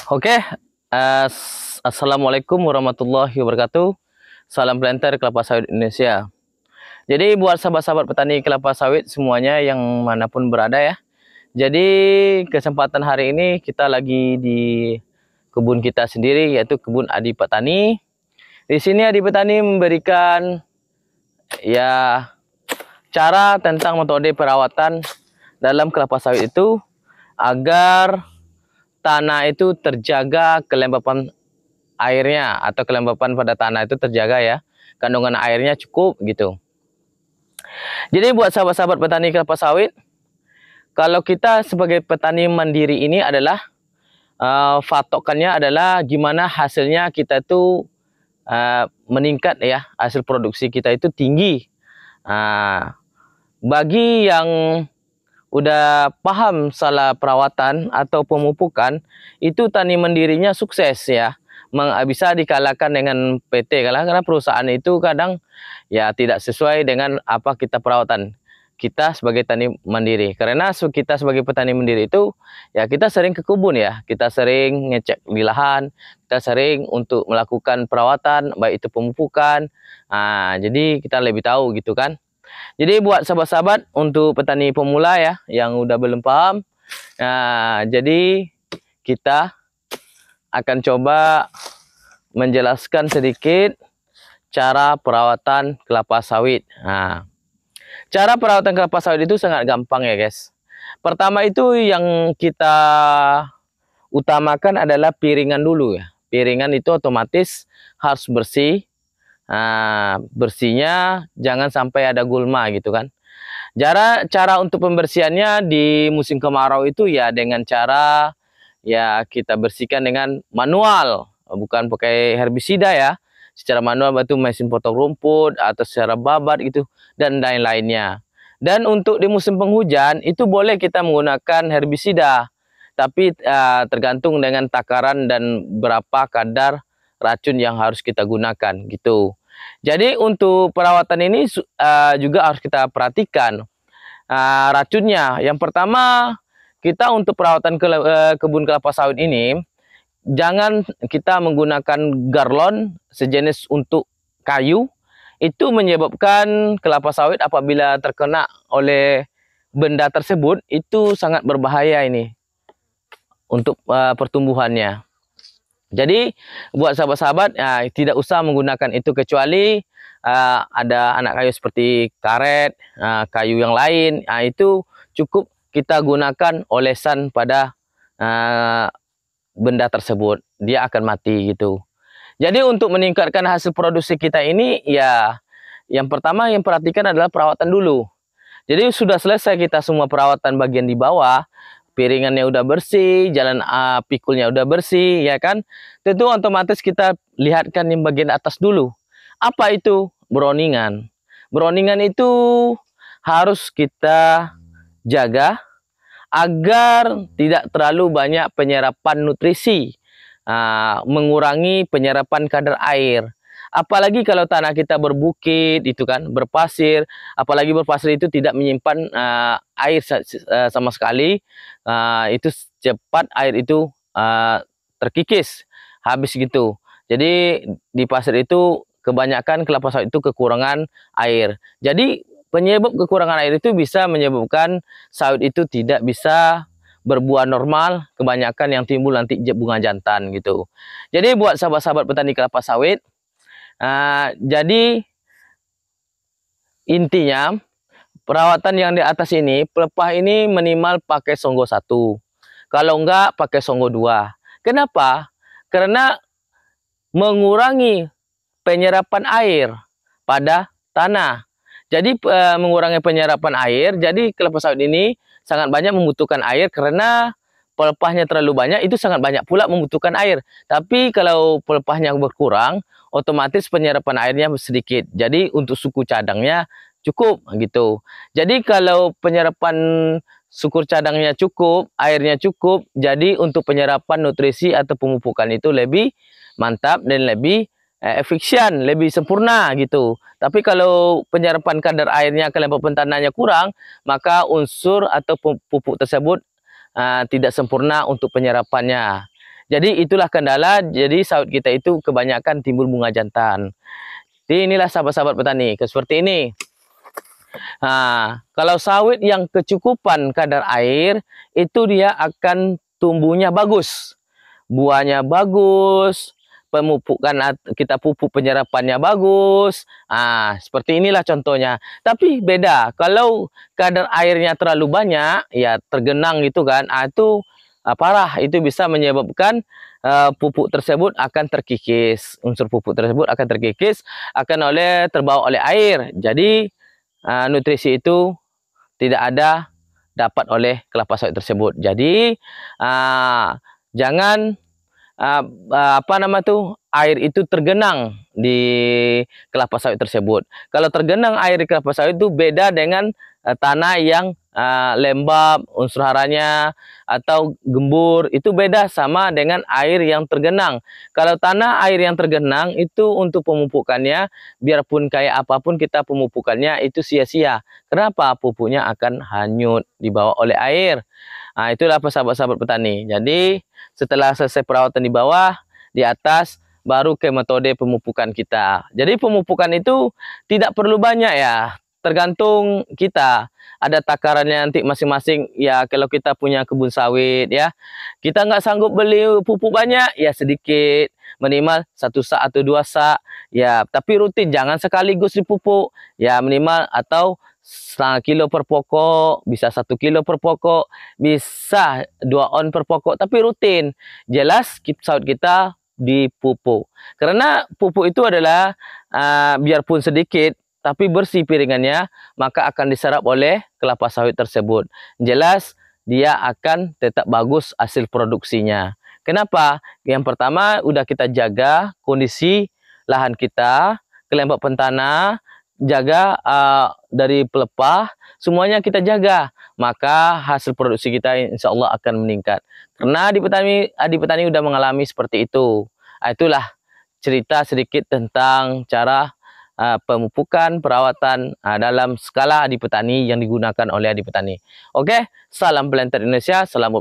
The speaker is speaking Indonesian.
Oke, Assalamualaikum warahmatullahi wabarakatuh. Salam planter kelapa sawit Indonesia. Jadi buat sahabat-sahabat petani kelapa sawit semuanya yang manapun berada ya. Jadi kesempatan hari ini kita lagi di kebun kita sendiri, yaitu kebun Adi Petani. Di sini Adi Petani memberikan ya cara tentang metode perawatan dalam kelapa sawit itu agar tanah itu terjaga kelembapan airnya, atau kelembapan pada tanah itu terjaga ya, kandungan airnya cukup gitu. Jadi buat sahabat-sahabat petani kelapa sawit, kalau kita sebagai petani mandiri ini adalah patokannya adalah gimana hasilnya kita itu meningkat ya, hasil produksi kita itu tinggi. Bagi yang udah paham salah perawatan atau pemupukan, itu tani mandirinya sukses ya, bisa dikalahkan dengan PT karena perusahaan itu kadang ya tidak sesuai dengan apa kita perawatan kita sebagai tani mandiri. Karena kita sebagai petani mandiri itu ya kita sering ke kebun ya, kita sering ngecek di lahan, kita sering untuk melakukan perawatan baik itu pemupukan. Jadi kita lebih tahu gitu kan. Jadi buat sahabat-sahabat untuk petani pemula ya yang udah belum paham, jadi kita akan coba menjelaskan sedikit cara perawatan kelapa sawit. Cara perawatan kelapa sawit itu sangat gampang ya guys. Pertama itu yang kita utamakan adalah piringan dulu ya. Piringan itu otomatis harus bersih. Bersihnya jangan sampai ada gulma gitu kan. Cara untuk pembersihannya di musim kemarau itu ya dengan cara ya kita bersihkan dengan manual, bukan pakai herbisida ya. Secara manual itu mesin potong rumput atau secara babat gitu dan lain-lainnya. Dan untuk di musim penghujan itu boleh kita menggunakan herbisida, tapi tergantung dengan takaran dan berapa kadar racun yang harus kita gunakan gitu. Jadi untuk perawatan ini juga harus kita perhatikan racunnya. Yang pertama, kita untuk perawatan kebun kelapa sawit ini jangan kita menggunakan garlon sejenis untuk kayu. Itu menyebabkan kelapa sawit apabila terkena oleh benda tersebut itu sangat berbahaya ini untuk pertumbuhannya. Jadi buat sahabat-sahabat tidak usah menggunakan itu, kecuali ada anak kayu seperti karet, kayu yang lain, itu cukup kita gunakan olesan pada benda tersebut, dia akan mati gitu. Jadi untuk meningkatkan hasil produksi kita ini ya, yang pertama yang perhatikan adalah perawatan dulu. Jadi sudah selesai kita semua perawatan bagian di bawah, piringannya udah bersih, jalan pikulnya udah bersih, ya kan? Tentu otomatis kita lihatkan yang bagian atas dulu. Apa itu? Browningan. Browningan itu harus kita jaga agar tidak terlalu banyak penyerapan nutrisi, mengurangi penyerapan kadar air. Apalagi kalau tanah kita berbukit itu kan, berpasir, apalagi berpasir itu tidak menyimpan air sama sekali, itu cepat air itu terkikis habis gitu. Jadi di pasir itu kebanyakan kelapa sawit itu kekurangan air. Jadi penyebab kekurangan air itu bisa menyebabkan sawit itu tidak bisa berbuah normal, kebanyakan yang timbul nanti bunga jantan gitu. Jadi buat sahabat-sahabat petani kelapa sawit, jadi intinya perawatan yang di atas ini, pelepah ini minimal pakai Songgo 1. Kalau enggak pakai Songgo 2. Kenapa? Karena mengurangi penyerapan air pada tanah. Jadi mengurangi penyerapan air, jadi kelapa sawit ini sangat banyak membutuhkan air karena pelepahnya terlalu banyak, itu sangat banyak pula membutuhkan air. Tapi kalau pelepahnya berkurang, otomatis penyerapan airnya sedikit. Jadi untuk suku cadangnya cukup gitu. Jadi kalau penyerapan suku cadangnya cukup, airnya cukup, jadi untuk penyerapan nutrisi atau pemupukan itu lebih mantap dan lebih efisien, lebih sempurna gitu. Tapi kalau penyerapan kadar airnya, kelembapan tanahnya kurang, maka unsur atau pupuk tersebut tidak sempurna untuk penyerapannya. Jadi itulah kendala, jadi sawit kita itu kebanyakan timbul bunga jantan. Jadi inilah sahabat-sahabat petani, seperti ini. Nah, kalau sawit yang kecukupan kadar air, itu dia akan tumbuhnya bagus. Buahnya bagus, pemupukan kita pupuk penyerapannya bagus. Ah, seperti inilah contohnya. Tapi beda, kalau kadar airnya terlalu banyak, ya tergenang gitu kan, itu parah, itu bisa menyebabkan pupuk tersebut akan terkikis. Unsur pupuk tersebut akan terkikis, akan terbawa oleh air. Jadi nutrisi itu tidak ada dapat oleh kelapa sawit tersebut. Jadi jangan air itu tergenang di kelapa sawit tersebut. Kalau tergenang air di kelapa sawit itu beda dengan tanah yang lembab, unsur haranya atau gembur, itu beda sama dengan air yang tergenang. Kalau tanah air yang tergenang itu untuk pemupukannya, biarpun kayak apapun kita pemupukannya itu sia-sia. Kenapa? Pupuknya akan hanyut dibawa oleh air. Nah, itulah sahabat-sahabat petani. Jadi setelah selesai perawatan di bawah, di atas baru ke metode pemupukan kita. Jadi pemupukan itu tidak perlu banyak ya, tergantung kita. Ada takarannya nanti masing-masing. Ya kalau kita punya kebun sawit ya, kita nggak sanggup beli pupuk banyak, ya sedikit, minimal 1 sak atau 2 sak. Ya tapi rutin, jangan sekaligus dipupuk. Ya minimal atau setengah kilo per pokok, bisa 1 kilo per pokok, bisa 2 on per pokok, tapi rutin. Jelas sawit kita dipupuk. Karena pupuk itu adalah biarpun sedikit, tapi bersih piringannya, maka akan diserap oleh kelapa sawit tersebut. Jelas dia akan tetap bagus hasil produksinya. Kenapa? Yang pertama, udah kita jaga kondisi lahan kita, kelembapan tanah, jaga dari pelepah, semuanya kita jaga, maka hasil produksi kita insya Allah akan meningkat. Karena adik petani udah mengalami seperti itu. Itulah cerita sedikit tentang cara pemupukan, perawatan dalam skala adik petani yang digunakan oleh adik petani. Oke, salam Planter Indonesia, salam